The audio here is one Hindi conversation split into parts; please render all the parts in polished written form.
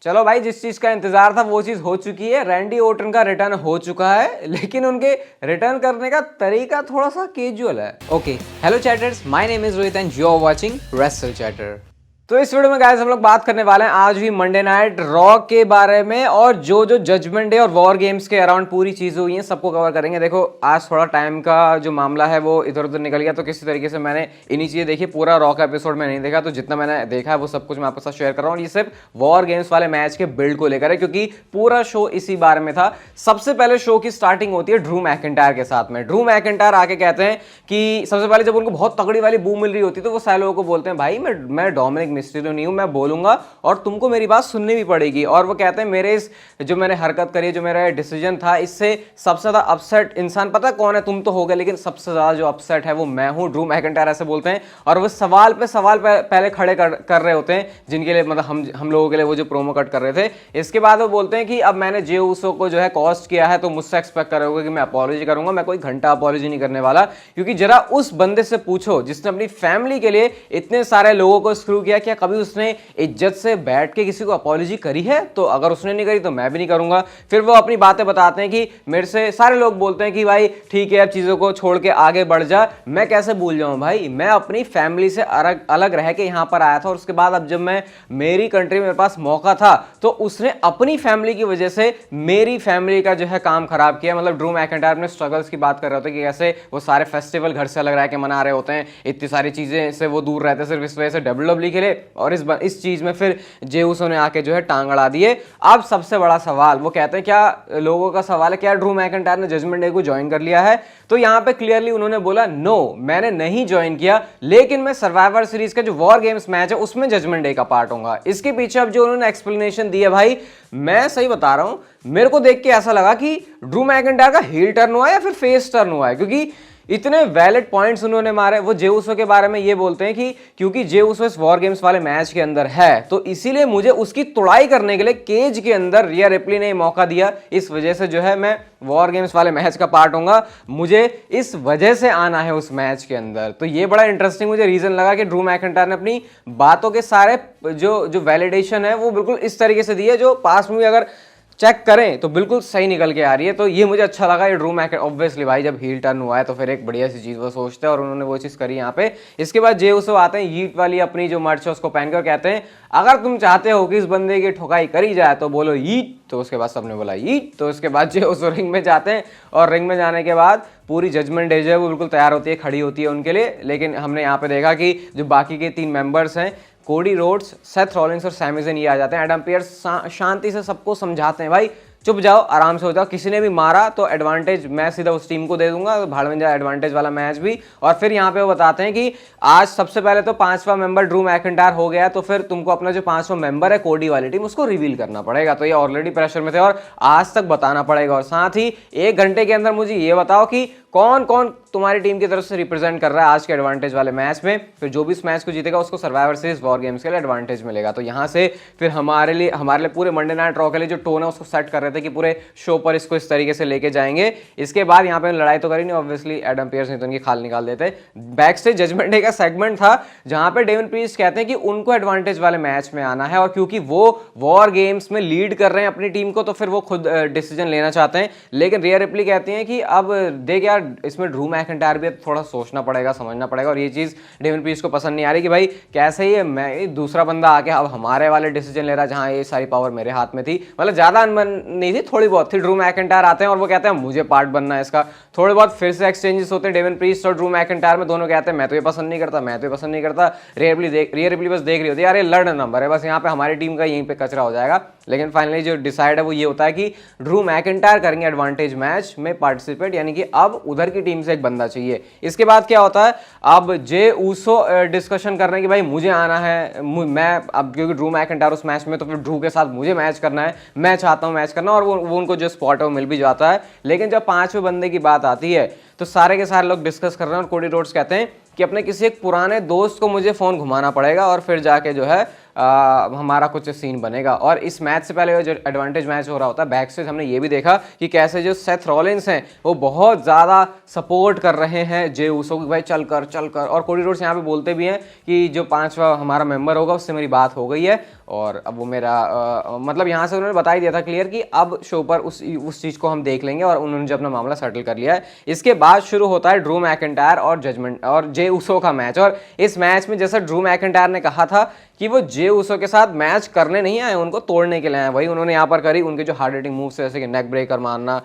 चलो भाई, जिस चीज का इंतजार था वो चीज हो चुकी है। रैंडी ऑर्टन का रिटर्न हो चुका है, लेकिन उनके रिटर्न करने का तरीका थोड़ा सा कैजुअल है। Okay, hello chatters, my name is Rohit and you are watching wrestle chatter. तो इस वीडियो में गाइस हम लोग बात करने वाले हैं आज भी मंडे नाइट रॉ के बारे में, और जो जो जजमेंट डे और वॉर गेम्स के अराउंड पूरी चीजें हुई हैं सबको कवर करेंगे। देखो, आज थोड़ा टाइम का जो मामला है वो इधर उधर निकल गया, तो किसी तरीके से मैंने इन्हीं चीजें देखी। पूरा रॉ का एपिसोड में नहीं देखा, तो जितना मैंने देखा है वो सब कुछ मैं आपके साथ शेयर कर रहा हूँ। ये सिर्फ वॉर गेम्स वाले मैच के बिल्ड को लेकर है, क्योंकि पूरा शो इसी बारे में था। सबसे पहले शो की स्टार्टिंग होती है ड्रू मैकिंटायर के साथ में। ड्रू मैकिंटायर आके कहते हैं कि सबसे पहले जब उनको बहुत तगड़ी वाली बूम मिल रही होती है तो वो सारे लोगों को बोलते हैं, भाई मैं डोमिनिक मिस्टीरियो नहीं हूं, मैं बोलूंगा और तुमको मेरी बात सुननी भी पड़ेगी। और वो कहते हैं मेरे इस जो मैंने हरकत करी, जो मेरा डिसीजन था, इससे सबसे ज्यादा अपसेट इंसान पता कौन है? तुम तो हो गए, लेकिन सबसे ज्यादा जो अपसेट है वो मैं हूं। ड्रू मैकिंटायर ऐसे बोलते हैं, और वो सवाल पे सवाल पहले खड़े कर रहे होते हैं, जिनके लिए मतलब हम लोगों के लिए वो जो प्रोमो कट कर रहे थे। इसके बाद वो बोलते हैं कि अब मैंने जे उसो को जो है कॉस्ट किया है, तो मुझसे एक्सपेक्ट करोगे कि मैं अपॉलॉजी करूंगा। मैं कोई घंटा अपॉलॉजी नहीं करने वाला, क्योंकि जरा उस बंदे से पूछो जिसने अपनी फैमिली के लिए इतने सारे लोगों को स्क्रू किया, क्या कभी उसने इज्जत से बैठ के किसी को अपॉलॉजी करी है? तो अगर उसने नहीं करी तो मैं भी नहीं करूंगा। फिर वो अपनी बातें बताते हैं कि मेरे से सारे लोग बोलते हैं कि भाई ठीक है यार, चीजों को छोड़ के आगे बढ़ जा। मैं कैसे भूल जाऊं भाई, मैं अपनी फैमिली से अलग रह के यहां पर आया था, और उसके बाद अब जब मैं मेरी कंट्री में मेरे पास मौका था तो उसने अपनी फैमिली की वजह से मेरी फैमिली का जो है काम खराब किया। मतलब ड्रू मैकिंटायर अपने स्ट्रगल्स की बात कर रहे होते कि कैसे वो सारे फेस्टिवल घर से अलग रह के मना रहे होते हैं, इतनी सारी चीजें से वो दूर रहते सिर्फ इस वजह से WWE के लिए, और इस चीज में फिर जे उसो ने आके जो है टांग अड़ा दिए। अब सबसे बड़ा सवाल, वो कहते हैं, क्या लोगों का सवाल है, क्या ड्रू मैकिंटायर ने जजमेंट डे को ज्वाइन कर लिया है? तो यहां पे क्लियरली उन्होंने बोला नो, मैंने नहीं ज्वाइन किया, लेकिन मैं सर्वाइवर सीरीज का जो वॉर गेम्स मैच है उसमें जजमेंट डे का पार्ट होगा। इसके पीछे अब जो उन्होंने एक्सप्लेनेशन दी है, भाई मैं सही बता रहा हूं, मेरे को देख के ऐसा लगा कि ड्रू मैकिंटायर का हील टर्न हुआ है या फिर फेस टर्न हुआ है, क्योंकि इतने वैलिड पॉइंट्स उन्होंने मारे। वो जे उसो के बारे में ये बोलते हैं कि क्योंकि जे उसो इस वॉर गेम्स वाले मैच के अंदर है, तो इसीलिए मुझे उसकी तुड़ाई करने के लिए केज के अंदर रिया रिप्ली ने मौका दिया। इस वजह से जो है मैं वॉर गेम्स वाले मैच का पार्ट होऊंगा, मुझे इस वजह से आना है उस मैच के अंदर। तो ये बड़ा इंटरेस्टिंग मुझे रीजन लगा कि ड्रू मैकिंटायर ने अपनी बातों के सारे जो वैलिडेशन है वो बिल्कुल इस तरीके से दी है, जो पास में भी अगर चेक करें तो बिल्कुल सही निकल के आ रही है। तो ये मुझे अच्छा लगा। ये ड्रू मैकिंटायर ऑब्वियसली भाई जब हील टर्न हुआ है तो फिर एक बढ़िया सी चीज वो सोचते हैं, और उन्होंने वो चीज करी यहाँ पे। इसके बाद जे उसो आते हैं यीट वाली अपनी जो मर्च है उसको पहनकर, कहते हैं अगर तुम चाहते हो कि इस बंदे की ठुकाई करी जाए तो बोलो यीट। तो उसके बाद सबने बोला यीट। तो उसके बाद जे उसो रिंग में जाते हैं, और रिंग में जाने के बाद पूरी जजमेंट डे जो है वो बिल्कुल तैयार होती है, खड़ी होती है उनके लिए। लेकिन हमने यहाँ पे देखा कि जो बाकी के 3 मेंबर्स हैं, कोडी रोड्स, सेथ रॉलिंस और सैमी ज़ेन, ये आ जाते हैं। एडम पियर्स शांति से सबको समझाते हैं, भाई चुप जाओ, आराम से हो जाओ, किसी ने भी मारा तो एडवांटेज मैं सीधा उस टीम को दे दूंगा, तो भाड़ में जाए एडवांटेज वाला मैच भी। और फिर यहाँ पे वो बताते हैं कि आज सबसे पहले तो 5वां मेंबर ड्रू मैकिंटायर हो गया, तो फिर तुमको अपना जो 5वां मेंबर है कोडी वाली टीम उसको रिवील करना पड़ेगा। तो ये ऑलरेडी प्रेशर में थे और आज तक बताना पड़ेगा, और साथ ही 1 घंटे के अंदर मुझे ये बताओ कि कौन कौन तुम्हारी टीम की तरफ से रिप्रेजेंट कर रहा है आज के एडवांटेज वाले मैच में। फिर जो भी इस मैच को जीतेगा उसको सर्वाइवर सीरीज वॉर गेम्स के लिए एडवांटेज मिलेगा। तो यहाँ से फिर हमारे लिए पूरे मंडे नाइट रॉ के लिए जो टोन है उसको सेट कर रहे थे कि पूरे शो पर इसको इस तरीके से लेके जाएंगे। इसके बाद यहाँ पे लड़ाई तो करी नहीं, ऑब्वियसली एडम पियर्स नहीं तो उनकी खाल निकाल देते। बैक स्टेज जजमेंट डे का सेगमेंट था जहां पे डेवन प्रीस्ट कहते हैं कि उनको एडवांटेज वाले मैच में आना है, और क्योंकि वो वॉर गेम्स में लीड कर रहे हैं अपनी टीम को, तो फिर वो खुद डिसीजन लेना चाहते हैं। लेकिन रिया रिप्ली कहती हैं कि अब देख यार, इसमें ड्रू मैकिंटायर भी थोड़ा सोचना पड़ेगा, समझना पड़ेगा। और ये चीज डेवन प्रीस्ट को पसंद नहीं आ रही कि भाई कैसे ही मैं दूसरा बंदा आके अब हमारे वाले डिसीजन ले रहा, जहां ये सारी पावर मेरे हाथ में थी। मतलब ज्यादा अनबन नहीं थी, थोड़ी बहुत थी। ड्रू मैकिंटायर आते हैं और वो कहते हैं मुझे पार्ट बनना है इसका। थोड़े बहुत फिर से एक्सचेंजेस होते हैं डेवन प्रीस्ट और ड्रू मैकिंटायर में, दोनों कहते हैं मैं तो ये पसंद नहीं करता, मैं तो ये पसंद नहीं करता। रिया रिप्ली बस देख रही होती है यार ये लड़ नंबर है, बस यहाँ पे हमारी टीम का यहीं पे कचरा हो जाएगा। लेकिन फाइनली जो डिसाइड है वो ये होता है कि ड्रू मैकिंटायर करेंगे एडवांटेज मैच में पार्टिसिपेट, यानी कि अब उधर की टीम से एक बंदा चाहिए। इसके बाद क्या होता है, अब जे उसो डिस्कशन कर रहे हैं कि भाई मुझे आना है, मैं अब क्योंकि ड्रू मैकिंटायर उस मैच में, तो फिर ड्रू के साथ मुझे मैच करना है, मैं चाहता हूं मैच करना, और वो उनको जो स्पॉट है वो मिल भी जाता है। लेकिन जब 5वें बंदे की बात आती है तो सारे के सारे लोग डिस्कस कर रहे हैं, और कोडी रोड्स कहते हैं कि अपने किसी एक पुराने दोस्त को मुझे फोन घुमाना पड़ेगा, और फिर जाके जो है हमारा कुछ सीन बनेगा। और इस मैच से पहले जो एडवांटेज मैच हो रहा होता है बैक स्टेज, हमने ये भी देखा कि कैसे जो सेथ रॉलिंस हैं वो बहुत ज़्यादा सपोर्ट कर रहे हैं जे उसो की, भाई चल कर। और कोडी रोड्स यहाँ पे बोलते भी हैं कि जो 5वां हमारा मेंबर होगा उससे मेरी बात हो गई है, और अब वो मेरा मतलब यहाँ से उन्होंने बता ही दिया था क्लियर कि अब शो पर उस चीज़ को हम देख लेंगे, और उन्होंने जो अपना मामला सेटल कर लिया है। इसके बाद शुरू होता है ड्रू मैकिंटायर और जजमेंट और जे उसो का मैच। और इस मैच में जैसा ड्रू मैकिंटायर ने कहा था कि वो जे उसो के साथ मैच करने नहीं आए, उनको तोड़ने के लिए आए, वही उन्होंने यहाँ पर करी। उनके जो हार्ड हिटिंग मूव्स जैसे कि नेक ब्रेकर मारना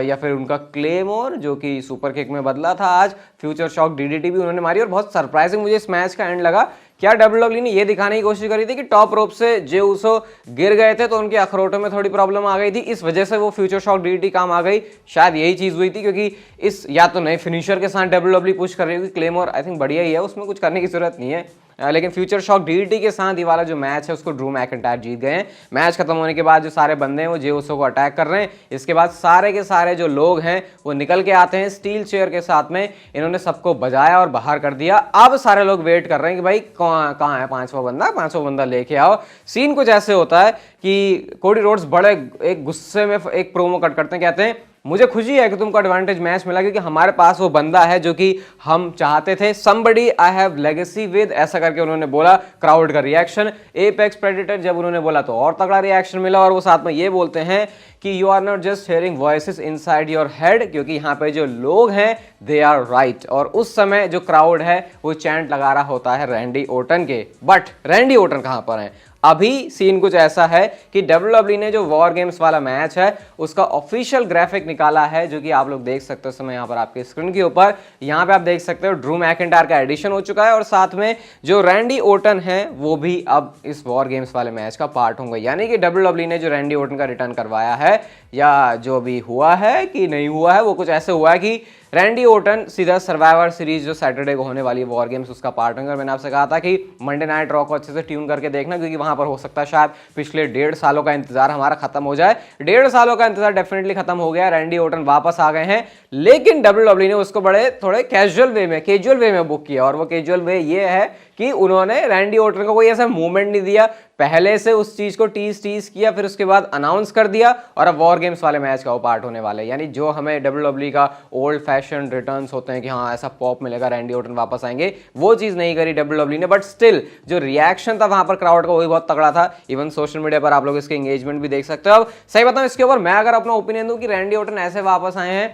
या फिर उनका क्लेमोर जो कि सुपर किक में बदला था आज, फ्यूचर शॉक डीडीटी भी उन्होंने मारी। और बहुत सरप्राइजिंग मुझे इस मैच का एंड लगा, क्या डब्ल्यूडब्ल्यू ने ये दिखाने की कोशिश करी थी कि टॉप रोप से जे उसो गिर गए थे तो उनके अखरोटों में थोड़ी प्रॉब्लम आ गई थी, इस वजह से वो फ्यूचर शॉक डीडीटी काम आ गई। शायद यही चीज हुई थी, क्योंकि इस या तो नए फिनिशर के साथ डब्ल्यूडब्ल्यू पुश कर रही होगी, क्लेमोर आई थिंक बढ़िया ही है, उसमें कुछ करने की जरूरत नहीं है, लेकिन फ्यूचर शॉक डीडीटी के साथ ये वाला जो मैच है उसको ड्रू मैकिंटायर जीत गए हैं। मैच खत्म होने के बाद जो सारे बंदे हैं वो जे उसो को अटैक कर रहे हैं। इसके बाद सारे के सारे जो लोग हैं वो निकल के आते हैं स्टील चेयर के साथ में, इन्होंने सबको बजाया और बाहर कर दिया। अब सारे लोग वेट कर रहे हैं कि भाई कहाँ है पांचवा बंदा लेके आओ। सीन कुछ ऐसे होता है कि कोडी रोड्स बड़े एक गुस्से में एक प्रोमो कट करते हैं, कहते हैं मुझे खुशी है कि तुमको एडवांटेज मैच मिला, क्योंकि हमारे पास वो बंदा है जो कि हम चाहते थे, somebody I have legacy with, ऐसा करके उन्होंने बोला। क्राउड का रिएक्शन, एपेक्स प्रेडेटर जब उन्होंने बोला तो और तगड़ा रिएक्शन मिला। और वो साथ में ये बोलते हैं कि you are not just hearing voices inside your head, क्योंकि यहाँ पे जो लोग हैं दे आर राइट। और उस समय जो क्राउड है वो चैंट लगा रहा होता है रैंडी ओर्टन के, बट रैंडी ओर्टन कहां पर है? अभी सीन कुछ ऐसा है कि डब्ल्यूडब्ल्यू ने जो वॉर गेम्स वाला मैच है उसका ऑफिशियल ग्राफिक निकाला है, जो कि आप लोग देख सकते हो समय यहाँ पर आपके स्क्रीन के ऊपर। यहाँ पे आप देख सकते हो ड्रू मैकिंटायर का एडिशन हो चुका है, और साथ में जो रैंडी ओर्टन है वो भी अब इस वॉर गेम्स वाले मैच का पार्ट होंगे। यानी कि डब्ल्यूडब्ल्यू ने जो रैंडी ओर्टन का रिटर्न करवाया है, या जो भी हुआ है कि नहीं हुआ है, वो कुछ ऐसे हुआ है कि रैंडी ओर्टन सीधा सर्वाइवर सीरीज जो सैटरडे को होने वाली है वॉर गेम्स उसका पार्ट होंगे। और मैंने आपसे कहा था कि मंडे नाइट रॉ को अच्छे से ट्यून करके देखना, क्योंकि वहां पर हो सकता है शायद पिछले 1.5 सालों का इंतजार हमारा खत्म हो जाए। 1.5 सालों का इंतजार डेफिनेटली खत्म हो गया, रैंडी ओर्टन वापस आ गए हैं, लेकिन डब्ल्यूडब्ल्यू ने उसको बड़े थोड़े कैजुअल वे में बुक किया। और वो कैजुअल वे ये है कि उन्होंने रैंडी ओर्टन को कोई ऐसा मूवमेंट नहीं दिया, पहले से उस चीज को टीज किया, फिर उसके बाद अनाउंस कर दिया, और अब वॉर गेम्स वाले मैच का वो पार्ट होने वाले। यानी जो हमें डब्ल्यूडब्ल्यू का ओल्ड फैशन रिटर्न्स होते हैं कि हाँ ऐसा पॉप मिलेगा, रैंडी ओर्टन वापस आएंगे, वो चीज नहीं करी डब्ल्यूडब्ल्यू ने। बट स्टिल जो रिएक्शन था वहां पर क्राउड का, वही बहुत तगड़ा था। इवन सोशल मीडिया पर आप लोग इसके एंगेजमेंट भी देख सकते हो। अब सही बताऊं इसके ऊपर मैं अगर अपना ओपिनियन दूं कि रैंडी ओर्टन ऐसे वापस आए हैं,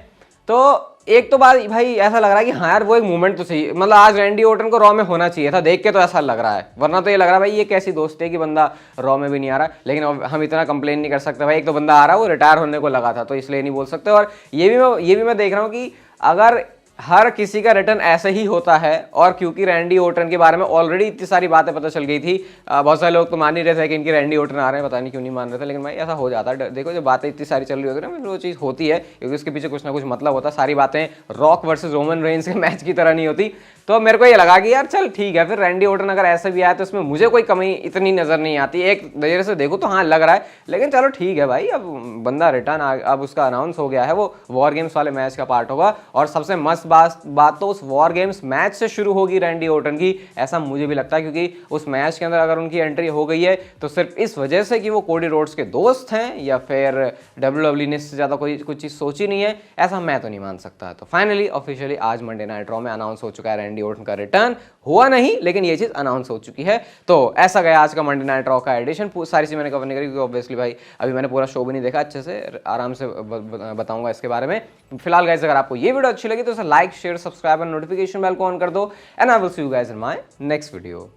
तो एक तो बात भाई ऐसा लग रहा है कि हाँ यार वो एक मूवमेंट तो सही, मतलब आज रैंडी ओर्टन को रॉ में होना चाहिए था, देख के तो ऐसा लग रहा है, वरना तो ये लग रहा है भाई ये कैसी दोस्ती है कि बंदा रॉ में भी नहीं आ रहा। लेकिन हम इतना कंप्लेन नहीं कर सकते भाई, एक तो बंदा आ रहा है वो रिटायर होने को लगा था, तो इसलिए नहीं बोल सकते। और ये भी मैं देख रहा हूँ कि अगर हर किसी का रिटर्न ऐसे ही होता है, और क्योंकि रैंडी ओर्टन के बारे में ऑलरेडी इतनी सारी बातें पता चल गई थी, बहुत सारे लोग तो मान ही रहे थे कि इनकी रैंडी ओर्टन आ रहे हैं, पता नहीं क्यों नहीं मान रहे थे, लेकिन भाई ऐसा हो जाता है। देखो जब बातें इतनी सारी चल रही होती है ना, वो चीज़ होती है क्योंकि उसके पीछे कुछ ना कुछ मतलब होता है। सारी बातें रॉक वर्सेस रोमन रेंस के मैच की तरह नहीं होती। तो मेरे को ये लगा कि यार चल ठीक है, फिर रैंडी ओर्टन अगर ऐसे भी आया तो उसमें मुझे कोई कमी इतनी नजर नहीं आती, एक नजर से देखो तो हाँ लग रहा है, लेकिन चलो ठीक है भाई, अब बंदा रिटर्न अब उसका अनाउंस हो गया है, वो वॉर गेम्स वाले मैच का पार्ट होगा। और सबसे मस्त बात तो उस वॉर गेम्स मैच से शुरू होगी रैंडी ओर्टन की, ऐसा मुझे भी लगता है, क्योंकि उस मैच के अंदर अगर उनकी एंट्री हो गई है तो सिर्फ इस वजह से कि वो कोडी रोड्स के दोस्त हैं, या फिर डब्ल्यूडब्ल्यू ने इससे ज्यादा कोई कुछ चीज सोची नहीं है, ऐसा मैं तो नहीं मान सकता। तो फाइनली ऑफिशियली आज मंडे नाइट रॉ में अनाउंस हो चुका है रैंडी ओर्टन का रिटर्न, हुआ नहीं लेकिन ये चीज अनाउंस हो चुकी है। तो ऐसा गया आज का मंडे नाइट रॉ का एडिशन। सारी चीज मैंने कवर नहीं करी क्योंकि ऑब्वियसली भाई अभी मैंने पूरा शो भी नहीं देखा, अच्छे से आराम से बताऊंगा इसके बारे में। फिलहाल गाइस अगर आपको ये वीडियो अच्छी लगी तो इसे लाइक शेयर सब्सक्राइब और नोटिफिकेशन बेल को ऑन कर दो, and I will see you guys in my next video.